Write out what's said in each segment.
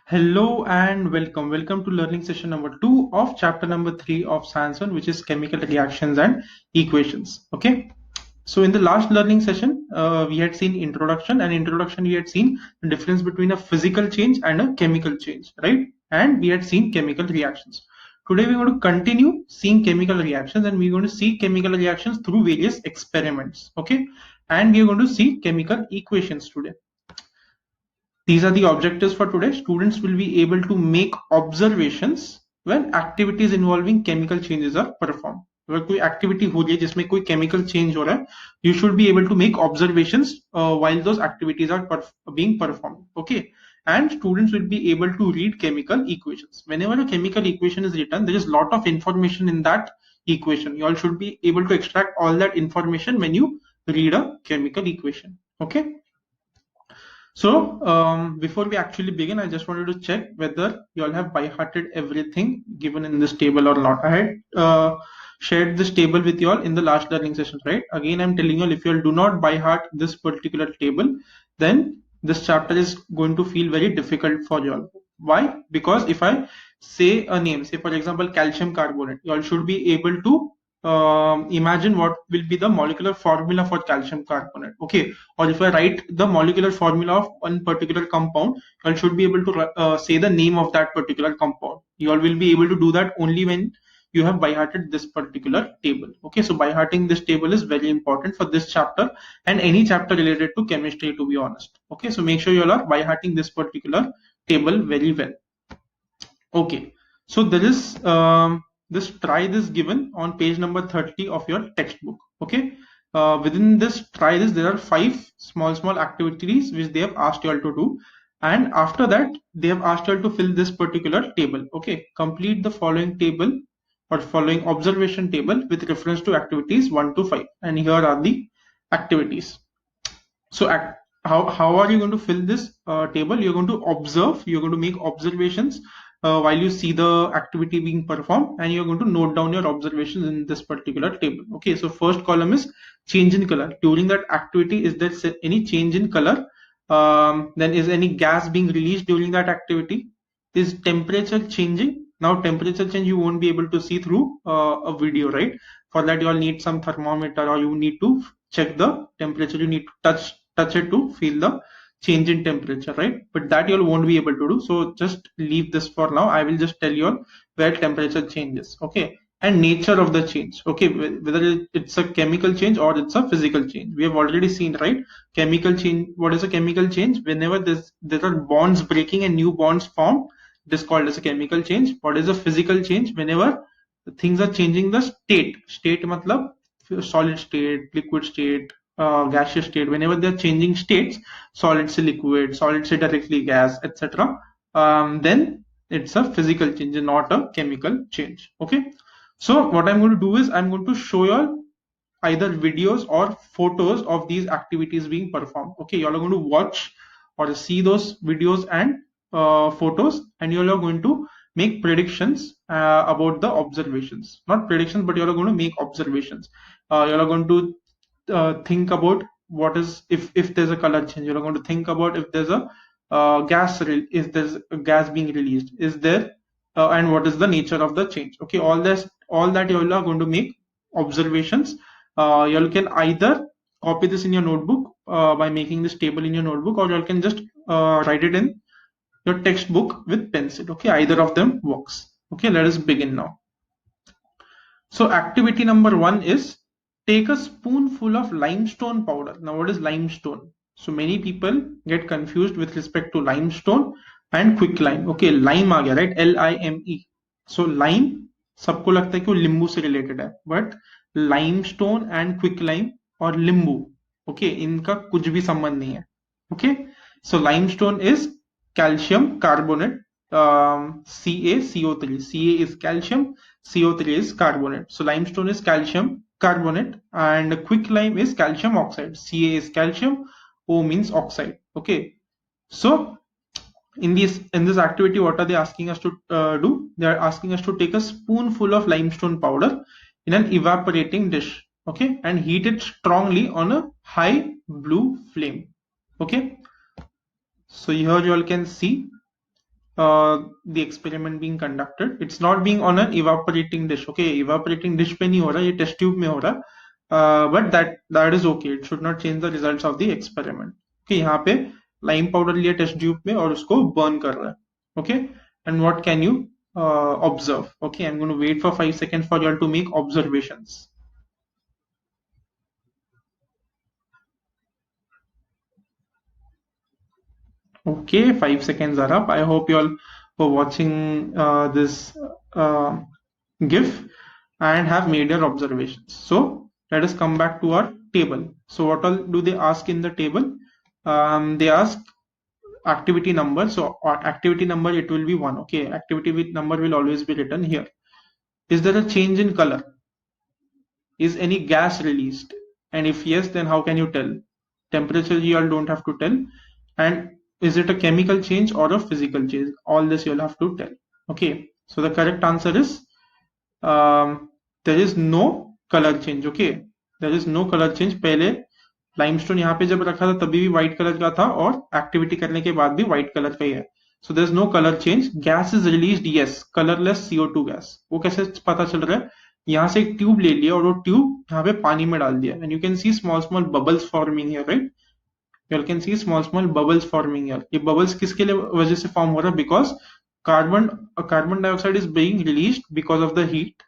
Hello and welcome. Welcome to learning session number 2 of chapter number 3 of Science 1, which is chemical reactions and equations. Okay. So in the last learning session, we had seen introduction, and introduction we had seen the difference between a physical change and a chemical change, right? And we had seen chemical reactions. Today we're going to continue seeing chemical reactions, and we're going to see chemical reactions through various experiments. Okay. And we're going to see chemical equations today. These are the objectives for today. Students will be able to make observations when activities involving chemical changes are performed. अगर कोई activity हो रही है जिसमें कोई chemical change हो रहा है, you should be able to make observations while those activities are being performed. Okay, and students will be able to read chemical equations. Whenever a chemical equation is written, there is a lot of information in that equation. You all should be able to extract all that information when you read a chemical equation. Okay. So before we actually begin, I just wanted to check whether you all have by-hearted everything given in this table or not. I had shared this table with you all in the last learning session, right? Again, I'm telling you all, if you all do not by-heart this particular table, then this chapter is going to feel very difficult for you all. Why? Because if I say a name, say for example, calcium carbonate, you all should be able to imagine what will be the molecular formula for calcium carbonate. Okay, or if I write the molecular formula of one particular compound, you all should be able to say the name of that particular compound. You all will be able to do that only when you have by-hearted this particular table. Okay, so by-hearting this table is very important for this chapter and any chapter related to chemistry, to be honest. Okay, so make sure you all are by-hearting this particular table very well. Okay, so there is this try this given on page number 30 of your textbook. Okay, within this try this, there are 5 small activities which they have asked you all to do, and after that they have asked you all to fill this particular table. Okay, complete the following table or following observation table with reference to activities 1 to 5, and here are the activities. So how are you going to fill this table? You're going to observe, you're going to make observations while you see the activity being performed, and you're going to note down your observations in this particular table. Okay, so first column is change in color. During that activity, is there any change in color? Then is any gas being released during that activity? Is temperature changing? Now temperature change you won't be able to see through a video, right? For that you all need some thermometer, or you need to check the temperature. You need to touch it to feel the change in temperature, right? But that you all won't be able to do, so just leave this for now. I will just tell you all where temperature changes. Okay, and nature of the change. Okay, whether it's a chemical change or it's a physical change. We have already seen, right? Chemical change. What is a chemical change? Whenever there are bonds breaking and new bonds form, this is called as a chemical change. What is a physical change? Whenever things are changing the state matlab solid state, liquid state, gaseous state. Whenever they are changing states, solid to liquid, solid to directly gas, etc., then it's a physical change, not a chemical change. Okay, so what I'm going to do is I'm going to show you all either videos or photos of these activities being performed. Okay, you all are going to watch or see those videos and photos, and you all are going to make predictions about the observations. Not predictions, but you all are going to make observations. You all are going to think about what is, if there's a color change. You are going to think about if there's a is there's a gas being released, is there, and what is the nature of the change. Okay, all that you all are going to make observations. You all can either copy this in your notebook by making this table in your notebook, or you all can just write it in your textbook with pencil. Okay, either of them works. Okay, let us begin now. So activity number 1 is take a spoonful of limestone powder. Now what is limestone? So many people get confused with respect to limestone and quicklime. Okay, lime आ गया, right? LIME. So lime सबको लगता है कि वो limbu से related है, but limestone and quicklime और limbu, okay, इनका कुछ भी संबंध नहीं है. Okay, so limestone is calcium carbonate, CaCO3. Ca is calcium, CO3 is carbonate. So limestone is calcium carbonate, and quicklime is calcium oxide. Ca is calcium, O means oxide. Okay, so in this activity, what are they asking us to do? They are asking us to take a spoonful of limestone powder in an evaporating dish, okay, and heat it strongly on a high blue flame. Okay, so here you all can see the experiment being conducted. It's not being on an evaporating dish. Okay, evaporating dish पे नहीं हो रहा, ये test tube में हो रहा. But that is okay. It should not change the results of the experiment. Okay, यहाँ पे lime powder लिया test tube में और उसको burn कर रहा है. Okay, and what can you observe? Okay, I'm going to wait for 5 seconds for you all to make observations. Okay, 5 seconds are up. I hope you all were watching this GIF and have made your observations. So let us come back to our table. So what all do they ask in the table? They ask activity number. So activity number, it will be 1. Okay, activity with number will always be written here. Is there a change in color? Is any gas released? And if yes, then how can you tell? Temperature you all don't have to tell. And is it a chemical change or a physical change? All this you'll have to tell. Okay, so the correct answer is there is no color change. Okay, there is no color change. पहले limestone यहाँ पे जब रखा था तभी भी white colour का था और एक्टिविटी करने के बाद भी व्हाइट कलर का ही है. So there is no colour change. Gas is released, yes, colourless CO2 gas. वो कैसे पता चल रहा है? यहाँ से एक ट्यूब ले लिया और वो ट्यूब यहाँ पे पानी में डाल दिया, and you can C small small bubbles forming here, right? You can see small bubbles forming here. ये bubbles किसके लिए वजह से form हो रहा है? Because carbon dioxide is being released because of the heat,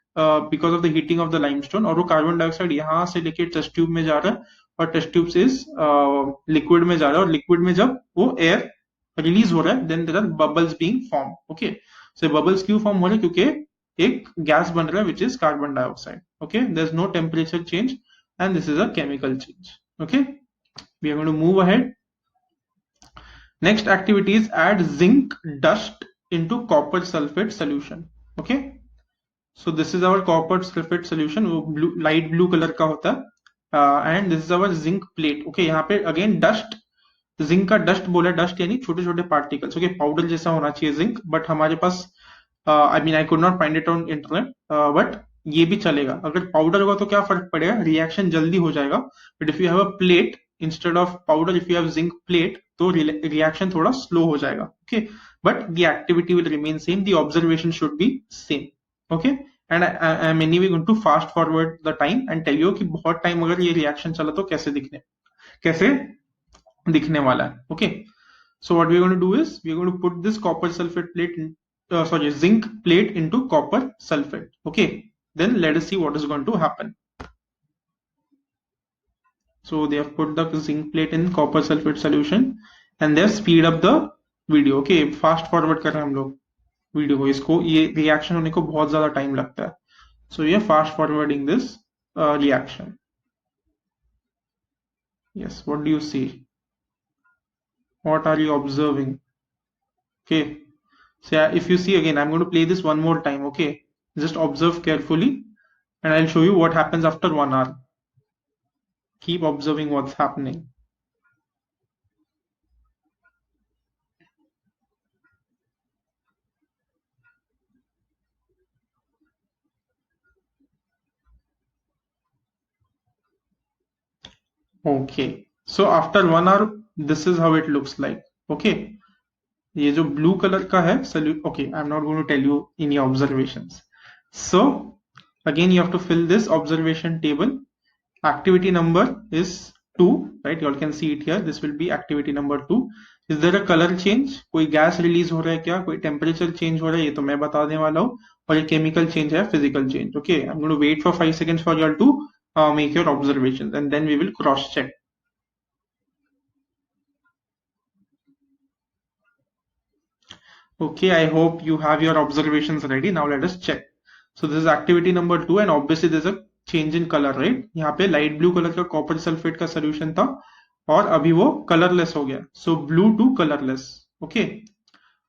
because of the heating of the limestone, और वो carbon dioxide यहाँ से लेके test tube में जा रहा है और test tube से liquid में जा रहा है, और liquid में जब वो air release हो रहा है, then there are bubbles being formed. Okay, so bubbles क्यों form हो रहे हैं? क्योंकि एक gas बन रहा है which is carbon dioxide. Okay, there's no temperature change and this is a chemical change. Okay, we are going to move ahead. Next activity is add zinc dust into copper sulfate solution. Okay, so this is our copper sulfate solution, वो blue, light blue color का होता है, and this is our zinc plate. Okay, यहाँ पे again dust, zinc का dust बोला, dust यानी छोटे छोटे पार्टिकल्स. ओके, पाउडर जैसा होना चाहिए जिंक, बट हमारे पास I mean I could not find it on internet, but ये भी चलेगा. अगर पाउडर होगा तो क्या फर्क पड़ेगा? रिएक्शन जल्दी हो जाएगा. But if you have a plate instead of powder, if you have zinc plate, तो रिएक्शन थोड़ा स्लो हो जाएगा. Okay, but the activity will remain same, the observation should be same. Okay, and I am anyway going to fast forward the time and tell you कि बहुत time अगर ये reaction चला तो कैसे दिखने वाला है. Okay, so what we're going to do is we're going to put this copper sulfate plate in, zinc plate into copper sulfate. Okay, then let us see what is going to happen. So they have put the zinc plate in copper sulfate solution and they have speed up the video. Okay, fast forward कर रहे हैं हम लोग video को, इसको ये reaction होने को बहुत ज्यादा टाइम लगता है. So we are fast forwarding this reaction. Yes, what do you see? What are you observing? Okay, so if you see, again I'm going to play this one more time. Okay, just observe carefully and I'll show you what happens after 1 hour. Keep observing what's happening. Okay, so after 1 hour this is how it looks like. Okay, ये जो blue colour का है okay, I'm not going to tell you any observations. So again you have to fill this observation table. Activity number is 2, right? You all can see it here. This will be activity number 2. Is there a color change? कोई gas release हो रहा है क्या? कोई temperature change हो रहा है? ये तो मैं बताने वाला हूँ. और ये केमिकल चेंज है, physical change. Okay, I am going to wait for 5 seconds for you all to make your observations and then we will cross check. Okay, I hope you have your observations ready. Now let us check. So this is activity number 2 and obviously there's a change in color, right? यहाँ पे light blue colour का copper sulphate का solution था और अभी वो colourless हो गया. So blue to colourless. Okay,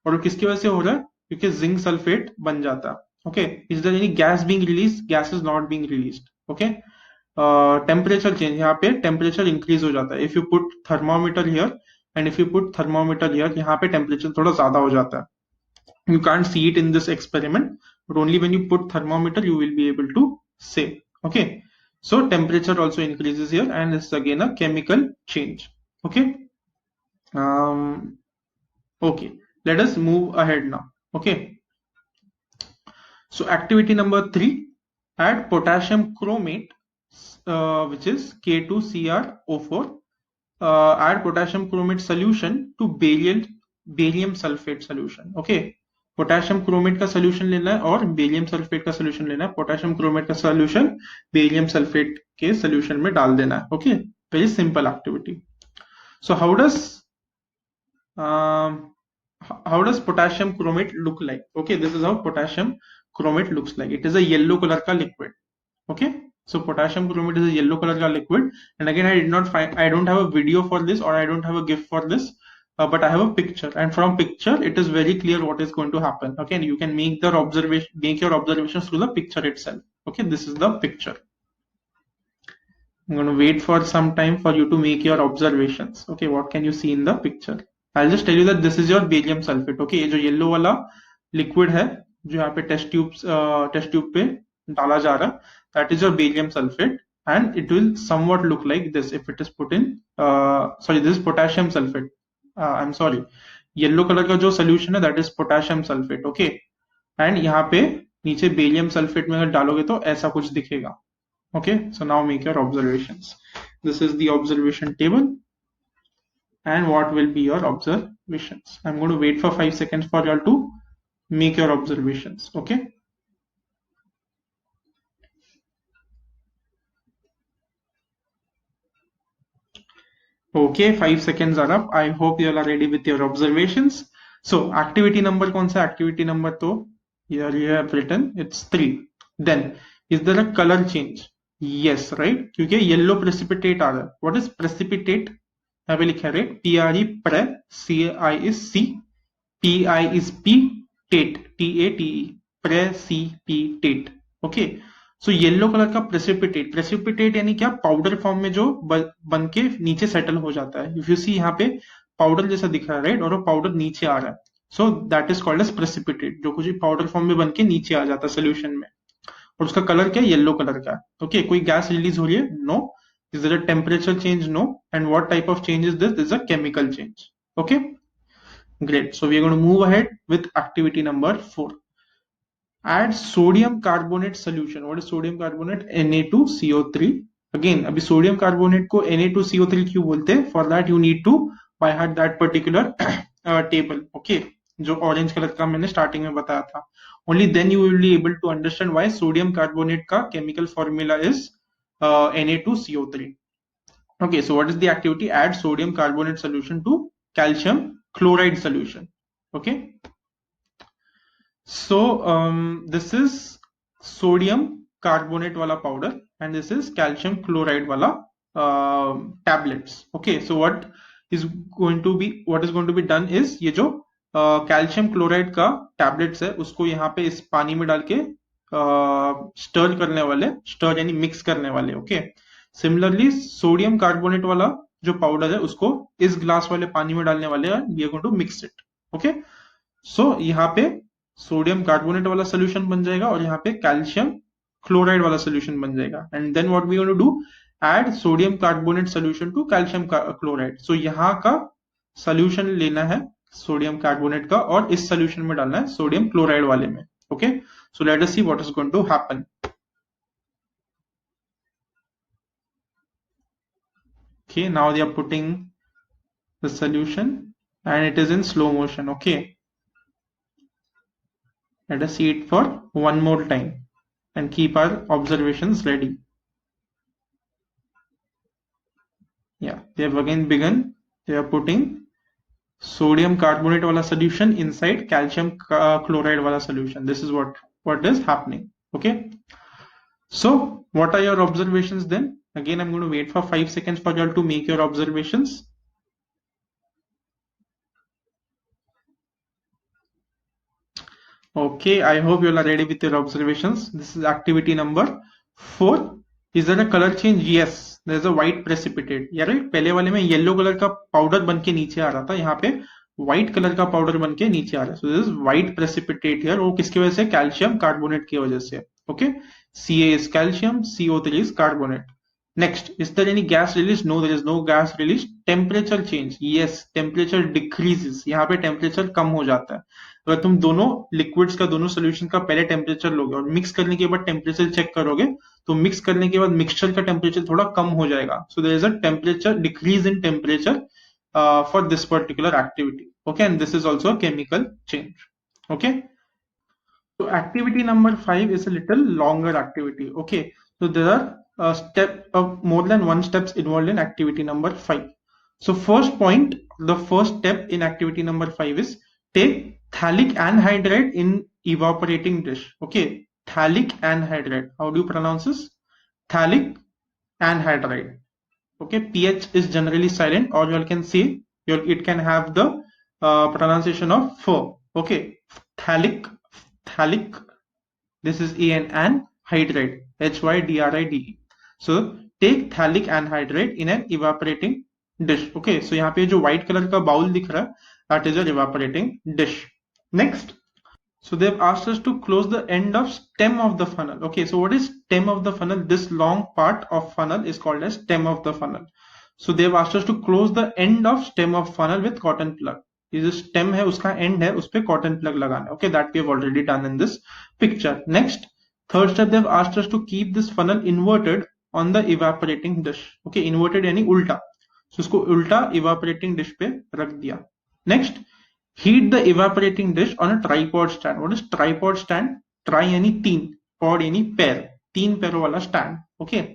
और वो किसकी वजह से हो रहा है? क्योंकि जिंक सल्फेट बन जाता है. Okay, is there any gas being release? Gas is not being released. Okay, temperature change, यहाँ पे टेम्परेचर इंक्रीज हो जाता है. If you put thermometer here and if you put thermometer here, यहाँ पे टेम्परेचर थोड़ा ज्यादा हो जाता है. You can't see it in this experiment, but only when you put thermometer you will be able to say. Okay, so temperature also increases here and this is again a chemical change. Okay, okay, let us move ahead now. Okay, so activity number 3, add potassium chromate, which is K2Cr O4. Add potassium chromate solution to barium sulfate solution. Okay, potassium chromate का solution लेना है और barium sulphate का solution लेना है. Potassium chromate का solution barium sulphate के solution में डाल देना है. Okay, very simple activity. So how does potassium chromate look like? Okay, this is how potassium chromate looks like. It is a yellow color का liquid. Okay, so potassium chromate is a yellow color का liquid, and again I don't have a video for this, or I don't have a GIF for this, but I have a picture, and from picture it is very clear what is going to happen. Okay, and you can make your observations through the picture itself. Okay, this is the picture. I'm going to wait for some time for you to make your observations. Okay, what can you see in the picture? I'll just tell you that this is your barium sulfate. Okay, ये जो yellow वाला liquid है जो यहाँ पे test tube पे डाला जा रहा है, that is your barium sulfate, and it will somewhat look like this if it is put in this is potassium sulfate. I'm sorry, yellow colour का जो सोल्यूशन है that is potassium sulfate. Okay, and यहाँ पे नीचे barium sulphate में अगर डालोगे तो ऐसा कुछ दिखेगा. Okay, so now make your observations. This is the observation table, and what will be your observations. I'm going to wait for 5 seconds for you all to make your observations. Okay, okay, 5 seconds are up. I hope you all are ready with your observations. So activity number कौन सा? Activity number तो here you have written it's 3. Then is there a color change? Yes, right, क्योंकि yellow precipitate आ रहा है. What is precipitate? यहाँ पे लिखा है right, PRE pre, CI is C, PI is P, tate, TATE, precipitate. Okay, so yellow colour का precipitate यानी क्या? पाउडर फॉर्म में जो बन के नीचे सेटल हो जाता है. इफ यू सी यहाँ पे पाउडर जैसा दिख रहा है राइट, और वो पाउडर नीचे आ रहा है, so that is called as precipitate, जो कुछ पाउडर फॉर्म में बन के नीचे आ जाता है सोल्यूशन में, और उसका कलर क्या? Yellow colour okay. ओके, कोई गैस रिलीज हो रही है? No. Is there a temperature change? No. And what type of change is this? This is a chemical change. Okay, great. So we are going to move ahead with activity number 4. Add sodium carbonate solution. What is sodium carbonate? Na2CO3. Again, अभी sodium carbonate को Na2CO3 क्यों बोलते हैं? For that you need to by heart that particular table. Okay, जो orange color का मैंने starting में बताया था. Only then you will be able to understand why sodium carbonate का chemical formula is Na2CO3. Okay, so what is the activity? Add sodium carbonate solution to calcium chloride solution. Okay, so this is sodium carbonate wala powder, and this is calcium chloride wala tablets. Okay, so what is going to be done is ये जो calcium chloride का tablets है उसको यहाँ पे इस पानी में डाल के स्टर करने वाले, स्टर यानी मिक्स करने वाले. ओके, सिमिलरली सोडियम कार्बोनेट वाला जो पाउडर है उसको इस ग्लास वाले पानी में डालने वाले हैं. We are going to mix it. Okay, so यहाँ पे सोडियम कार्बोनेट वाला सोल्यूशन बन जाएगा और यहाँ पे कैल्शियम क्लोराइड वाला सोल्यूशन बन जाएगा. And then what we going to do? Add sodium carbonate solution to calcium chloride. So यहाँ का सोल्यूशन लेना है सोडियम कार्बोनेट का और इस सोल्यूशन में डालना है सोडियम क्लोराइड वाले में. Okay, so let us see what is going to happen. Okay, now they are putting the solution and it is in slow motion. Okay, let us see it for one more time and keep our observations ready. Yeah, they have again begun. They are putting sodium carbonate wala solution inside calcium chloride wala solution. This is what is happening. Okay, so what are your observations then? Again, I'm going to wait for 5 seconds for you all to make your observations. Okay, I hope you all are ready with your observations. This is activity number 4. Is there a color change? Yes, there is a white precipitate. Yeah, right? पहले वाले में yellow colour का powder बन के नीचे आ रहा था, यहाँ पे व्हाइट कलर का पाउडर बन के नीचे आ रहा है. So this is white precipitate here. वो किसकी वजह से? कैल्शियम कार्बोनेट की वजह से. Okay, Ca is calcium, CO3 is carbonate. Next, is there any gas release? No, there is no gas release. Temperature change? Yes, temperature decreases. यहाँ पे temperature कम हो जाता है. अगर तुम दोनों liquids का, दोनों solution का पहले temperature लोगे और mix करने के बाद temperature check करोगे, तो mix करने के बाद mixture का temperature थोड़ा कम हो जाएगा. So there is a temperature decrease in temperature for this particular activity. Okay, and this is also a chemical change. Okay. So activity number 5 is a little longer activity. Okay, so there are more than one steps involved in activity number 5. So first point, the first step in activity number 5 is take phthalic anhydride in evaporating dish. Okay, phthalic anhydride. How do you pronounce this? Phthalic anhydride. Okay, pH is generally silent, or you can see it can have the pronunciation of F. Okay, phthalic. This is an hydride, HYDRIDE. So take phthalic anhydride in an evaporating dish. Okay, so यहाँ पे जो white color का bowl दिख रहा है, that is your evaporating dish. Next, so they've asked us to close the end of stem of the funnel. Okay, so what is stem of the funnel? This long part of funnel is called as stem of the funnel. So they've asked us to close the end of stem of funnel with cotton plug. ये जो stem है उसका end है, उस पे cotton plug लगाना है. Okay, that we have already done in this picture. Next, third step, they've asked us to keep this funnel inverted on the evaporating dish. Okay, inverted यानी उल्टा. So इसको उल्टा evaporating dish पे रख दिया. Next, heat the evaporating dish on a tripod stand. What is tripod stand? Tri यानी तीन, pod यानी पैर, तीन पैरों वाला stand. Okay.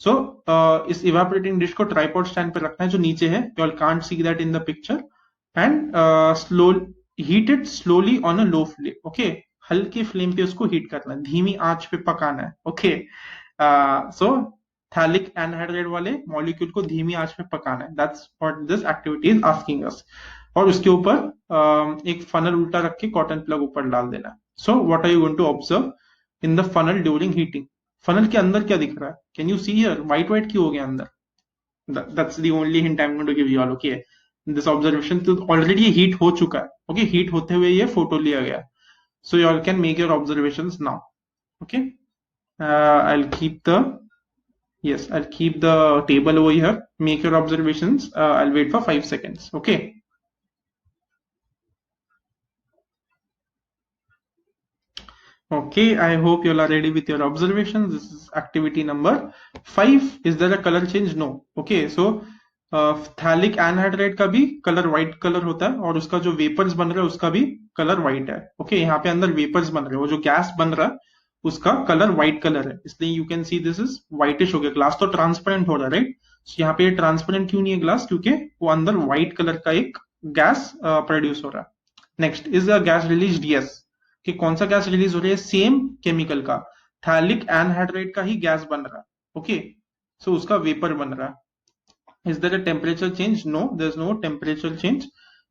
So इस evaporating dish को tripod stand पे रखना है जो नीचे है. You all can't see that in the picture. And heat it slowly on a low flame. Okay, हल्की फ्लेम पे उसको हीट करना है, धीमी आंच पे पकाना है. Okay, so phthalic anhydride वाले मॉलिक्यूल को धीमी आंच पे पकाना है. That's what this activity is asking us. और उसके ऊपर एक फनल उल्टा रख के कॉटन प्लग ऊपर डाल देना. So what are you going to observe in the funnel during heating? Funnel के अंदर क्या दिख रहा है? Can you see here? White क्यों हो गया अंदर? That's the only hint I'm going to give you all. Okay, this observation तो already heat हो चुका है. Okay, heat होते हुए ये फोटो लिया गया. So you all can make your observations now. Okay, I'll keep the table over here. Make your observations. I'll wait for 5 seconds. Okay. Okay, I hope you all are ready with your observations. This is activity number 5. Is there a color change? No. Okay, so phthalic anhydride का भी colour white colour होता है और उसका जो vapours बन रहा है उसका भी कलर व्हाइट है. ओके, यहाँ पे अंदर वेपर्स बन रहे हैं, वो जो गैस बन रहा है उसका कलर व्हाइट कलर है, इसलिए you can see this is whitish हो गया. ग्लास तो ट्रांसपेरेंट हो रहा है, राइट? So यहाँ पे ट्रांसपेरेंट क्यों नहीं है ग्लास? क्योंकि वो अंदर व्हाइट कलर का एक गैस प्रोड्यूस हो रहा है. Next, is the gas release? Yes. कि कौन सा गैस रिलीज हो रही है? सेम केमिकल का, थैलिक एनहाइड्राइड का ही गैस बन रहा है. ओके, सो उसका वेपर बन रहा है. Is there a temperature change? No, there is no temperature change.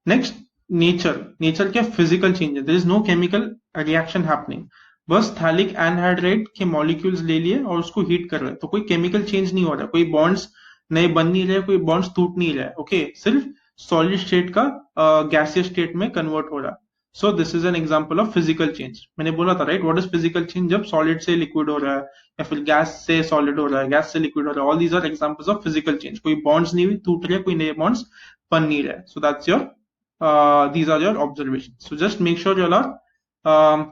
Next, nature क्या? फिजिकल चेंज है. There is no chemical reaction happening. बस थैलिक एनहाइड्राइड के मॉलिक्यूल्स ले लिए और उसको हीट कर रहे हैं, तो कोई केमिकल चेंज नहीं हो रहा, कोई बॉन्ड्स नए बन नहीं रहे, कोई बॉन्ड्स टूट नहीं रहे. ओके, सिर्फ सॉलिड स्टेट का गैसियस स्टेट में कन्वर्ट हो रहा है. So this is an example of physical change. मैंने बोला था, right? What is physical change? जब सॉलिड से लिक्विड हो रहा है या फिर गैस से सॉलिड हो रहा है, गैस से लिक्विड हो रहा है. All these are examples of physical change. कोई बॉन्ड्स नहीं टूट रहे, कोई नए बॉन्ड्स बन नहीं रहे. So that's your these are your observations. So just make sure you all are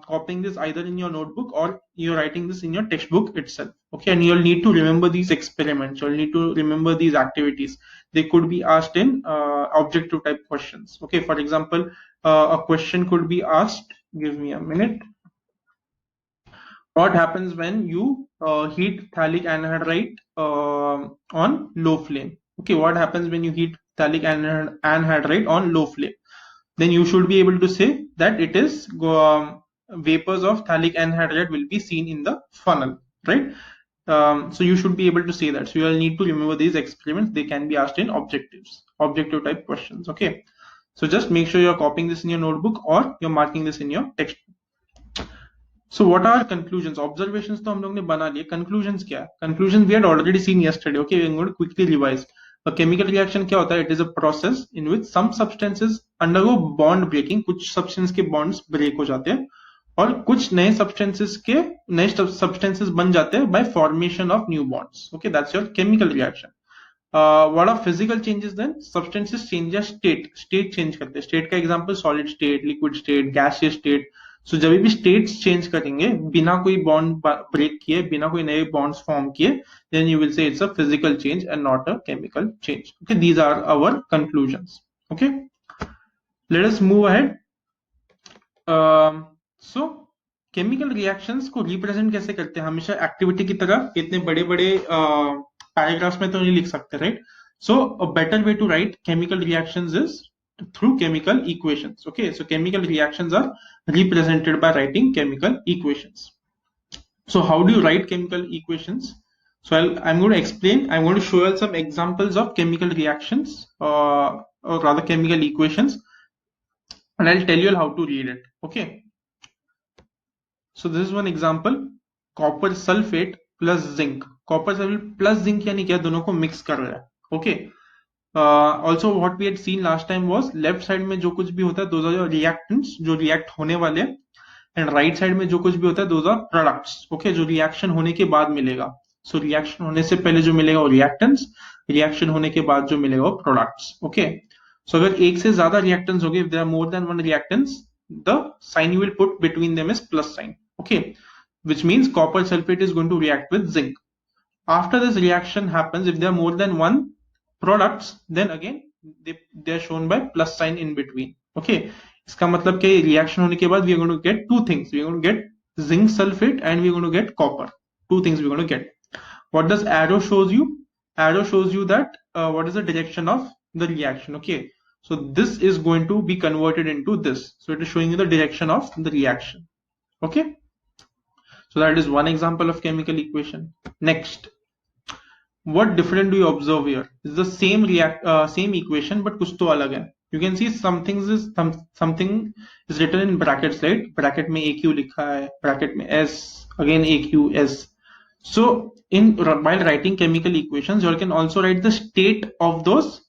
copying this either in your notebook or you're writing this in your textbook itself. Okay, and you'll need to remember these experiments. You'll need to remember these activities. They could be asked in objective type questions. Okay, for example, a question could be asked, give me a minute. What happens when you heat phthalic anhydride on low flame? Okay, what happens when you heat phthalic anhydride on low flame? Then you should be able to say that it is vapors of phthalic anhydride will be seen in the funnel, right? So you should be able to say that. So you will need to remember these experiments. They can be asked in objective type questions. Okay, so just make sure you're copying this in your notebook or you're marking this in your textbook. So what are conclusions? Observations तो हम लोग ने बना लिए. Conclusions क्या है? Conclusions we had already seen yesterday. Okay, we're going to quickly revise. A chemical reaction क्या होता है? It is a process in which some substances undergo bond breaking. कुछ substance के bonds break हो जाते हैं और कुछ नए सब्सटेंसेस बन जाते हैं by formation of new bonds. Okay, that's your chemical reaction. What are physical changes then? Substances change state change करते हैं. स्टेट का example solid state, liquid state, gaseous state. So जब भी स्टेट्स चेंज करेंगे बिना कोई बॉन्ड ब्रेक किए, बिना कोई नए बॉन्ड्स फॉर्म किए, then you will say it's a physical change and not a chemical change. Okay, these are our conclusions. Okay, let us move ahead. So chemical reactions को represent कैसे करते हैं? हमेशा एक्टिविटी की तरह इतने बड़े बड़े पैराग्राफ्स में तो नहीं लिख सकते, right? So a better way to write chemical reactions is through chemical equations. Okay, so chemical reactions are represented by writing chemical equations. So how do you write chemical equations? So I'm going to explain. I'm going to show you some examples of chemical reactions, or rather chemical equations, and I'll tell you how to read it. Okay, so this is one example: copper sulfate plus zinc. Copper sulfate plus zinc यानी क्या? दोनों को mix कर रहा है. Okay. Also what we had seen last time was left side में जो कुछ भी होता है those are reactants जो react होने वाले, and right side में जो कुछ भी होता है those are products. Okay, जो reaction होने के बाद मिलेगा. So reaction होने से पहले जो मिलेगा वो reactants, reaction होने के बाद जो मिलेगा वो products. Okay, so अगर एक से ज्यादा reactants होंगे, if there are more than one reactants, the sign you will put between them is plus sign. Okay, which means copper sulfate is going to react with zinc. After this reaction happens, if there are more than one products, then again they are shown by plus sign in between. Okay, इसका मतलब कि reaction होने के बाद we are going to get two things. We are going to get zinc sulfate and we are going to get copper. Two things we are going to get. What does arrow shows you? Arrow shows you that what is the direction of the reaction. Okay, so this is going to be converted into this. So it is showing you the direction of the reaction. Okay, so that is one example of chemical equation. Next, what different do you observe here? It's the same equation but कुछ तो अलग है. You can see something is written in brackets, right? Bracket में AQ लिखा है, bracket में S, again AQ, S. So while writing chemical equations, you can also write the state of those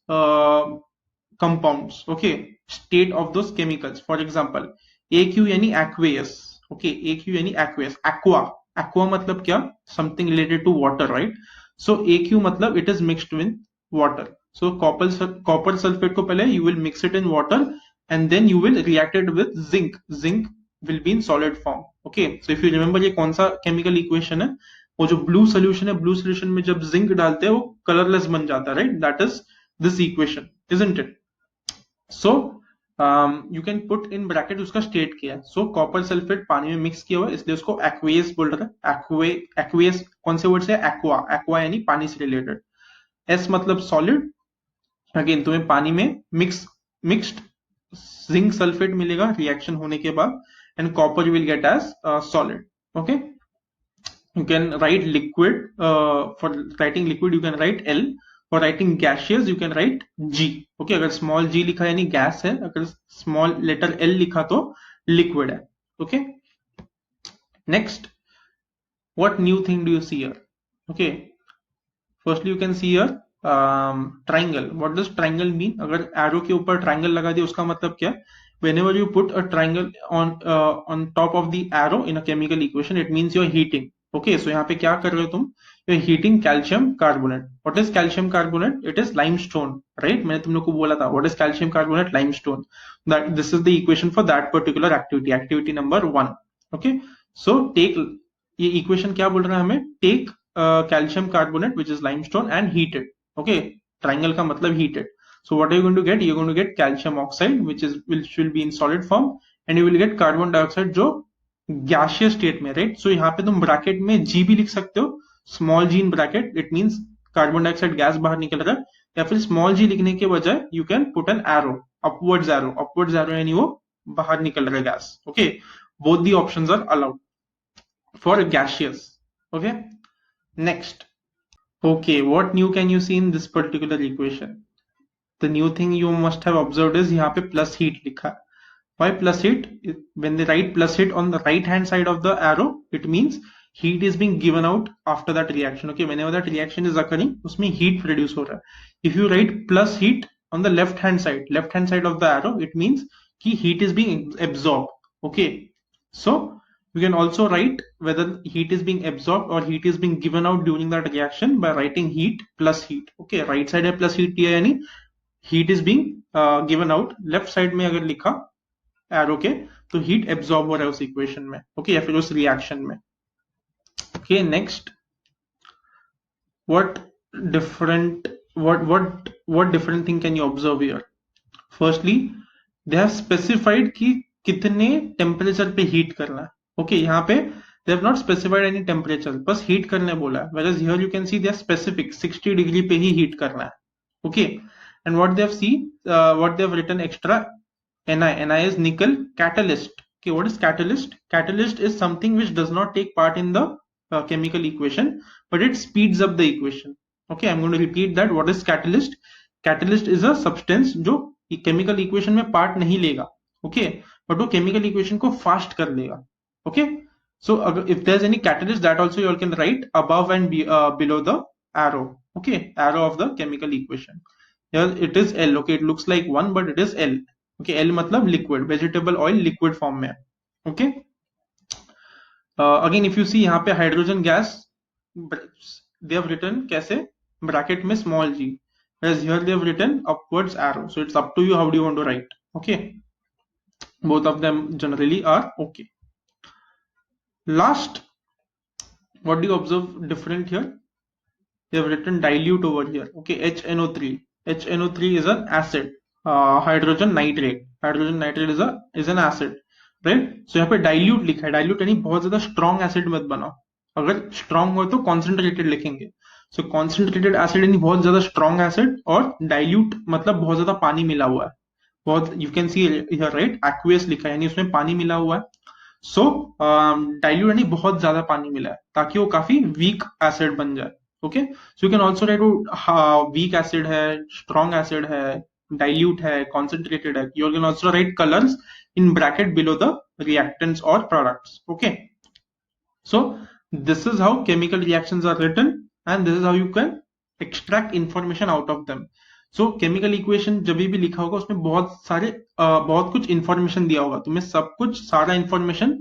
compounds. Okay, state of those chemicals. For example, AQ यानी aqueous. Okay, AQ यानी aqueous. Aqua मतलब क्या? Something related to water, right? So AQ मतलब it is mixed with water. So copper sulfate को पहले you will mix it in water and then you will react it with zinc. Zinc will be in solid form. Okay, so if you remember ये कौन सा chemical equation है? वो जो blue solution है, blue solution में जब zinc डालते हैं वो colorless बन जाता है, right? That is this equation, isn't it? So you can put in bracket उसका स्टेट किया है. So copper sulfate पानी में मिक्स किया हुआ है, इसलिए उसको aqueous बोल रहा है. Aqueous कौन से वर्ड से? aqua यानी पानी से रिलेटेड. S मतलब सॉलिड. अगेन तुम्हें पानी में मिक्स्ड जिंक सल्फेट मिलेगा रिएक्शन होने के बाद, and copper will get as solid. Okay, you can write liquid. For writing liquid you can write L. For writing gaseous you can write G. Okay, अगर small g लिखा यानी gas है, अगर small letter L लिखा तो liquid है. Okay, next, what new thing do you see here? Okay, firstly you can see here triangle. What does triangle mean? अगर arrow के ऊपर triangle लगा दिया उसका मतलब क्या है? Whenever you put a triangle on top of the arrow in a chemical equation, it means you're heating. Okay, so यहाँ पे क्या कर रहे हो तुम? You're heating calcium carbonate. What is calcium carbonate? It is limestone, right? मैंने तुम लोग को बोला था. What is calcium carbonate? Limestone. That this is the equation for that particular activity. Activity number 1. Okay, so take ये equation क्या बोल रहा है हमें? Take calcium carbonate which is limestone and heat it. Okay, triangle का मतलब heated. So what are you going to get? You're going to get calcium oxide which will be in solid form, and you will get carbon dioxide जो gaseous state में, right? So यहाँ पे तुम bracket में G भी लिख सकते हो, small g in bracket. It means carbon dioxide gas बाहर निकल रहा है. या फिर स्मॉल g लिखने के बजाय you can put an arrow, upwards arrow यानी वो बाहर निकल रहा है gas. Okay, both the options are allowed for gaseous. Okay, next. Okay, what new can you see in this particular equation? The new thing you must have observed is यहाँ पे plus heat लिखा है. Why plus heat? When they write plus heat on the right hand side of the arrow, it means heat is being given out after that reaction. Okay, whenever that reaction is occurring, उसमें heat produce हो रहा है. If you write plus heat on the left hand side of the arrow, it means कि heat is being absorbed. Okay, So you can also write whether heat is being absorbed or heat is being given out during that reaction by writing heat plus heat. Okay, right side है plus heat यानी heat is being given out. Left side में अगर लिखा arrow के तो heat absorb हो रहा है उस equation में. Okay, या फिर उस reaction में. Okay, next, what different what different thing can you observe here? Firstly, they have specified कि कितने टेम्परेचर पे हीट करना है. ओके, यहाँ पे they have not specified any temperature, बस हीट करने बोला है. whereas here you can see they are specific 60 degree पे ही हीट करना है. Okay, and what they have seen, what they have written extra, Ni is nickel catalyst. Okay, what is catalyst? Catalyst is something which does not take part in the chemical equation, but it speeds up the equation. Okay, I'm going to repeat that. What is catalyst? Catalyst is a substance जो chemical equation में part नहीं लेगा. Okay, but वो chemical equation को fast कर लेगा. Okay, so if there's any catalyst, that also you all can write above and below the arrow. Okay, arrow of the chemical equation. Here it is L. Okay, it looks like 1 but it is L. Okay, L मतलब liquid, vegetable oil liquid form में. Okay, again if you see यहाँ पे hydrogen gas they have written कैसे, bracket में small g, whereas here they have written upwards arrow. So it's up to you how do you want to write. Okay, both of them generally are okay. Last, what do you observe different here? They have written dilute over here. Okay, HNO3. HNO3 is an acid. Hydrogen nitrate. Hydrogen nitrate is an acid. Right. So यहाँ पे dilute लिखा है. Dilute यानी बहुत ज्यादा strong acid मत बनाओ. अगर स्ट्रॉन्ग हो तो कॉन्सेंट्रेटेड लिखेंगे. सो कॉन्सेंट्रेटेड एसिड यानी बहुत ज्यादा स्ट्रॉन्ग एसिड, और डाइल्यूट मतलब बहुत ज्यादा पानी मिला हुआ है. बहुत, you can see here right, aqueous लिखा है यानी उसमें पानी मिला हुआ है. सो डाइल्यूट यानी बहुत ज्यादा पानी मिला है ताकि वो काफी वीक एसिड बन जाए. Okay, so you can also right weak acid है, स्ट्रॉन्ग एसिड है, dilute है, concentrated है. You can also write colors in bracket below the reactants or products. Okay, so this is how chemical reactions are written, and this is how you can extract information out of them. So chemical equation जब भी लिखा होगा उसमें बहुत कुछ information दिया होगा. तुम्हें सब कुछ सारा information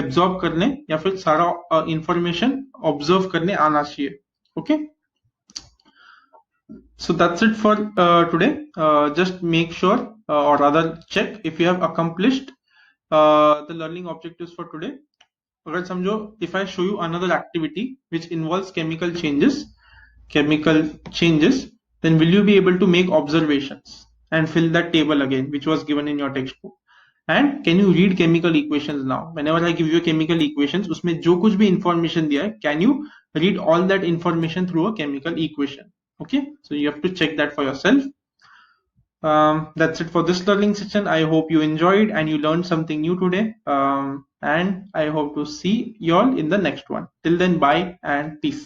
absorb करने या फिर सारा information observe करने आना चाहिए. Okay, so that's it for today. Just make sure or rather check if you have accomplished the learning objectives for today. अगर समझो, if I show you another activity which involves chemical changes, then will you be able to make observations and fill that table again which was given in your textbook? And can you read chemical equations now? Whenever I give you a chemical equations, उसमें जो कुछ भी information दिया है, can you read all that information through a chemical equation? Okay, so you have to check that for yourself. That's it for this learning session. I hope you enjoyed and you learned something new today. And I hope to see you all in the next one. Till then, bye and peace.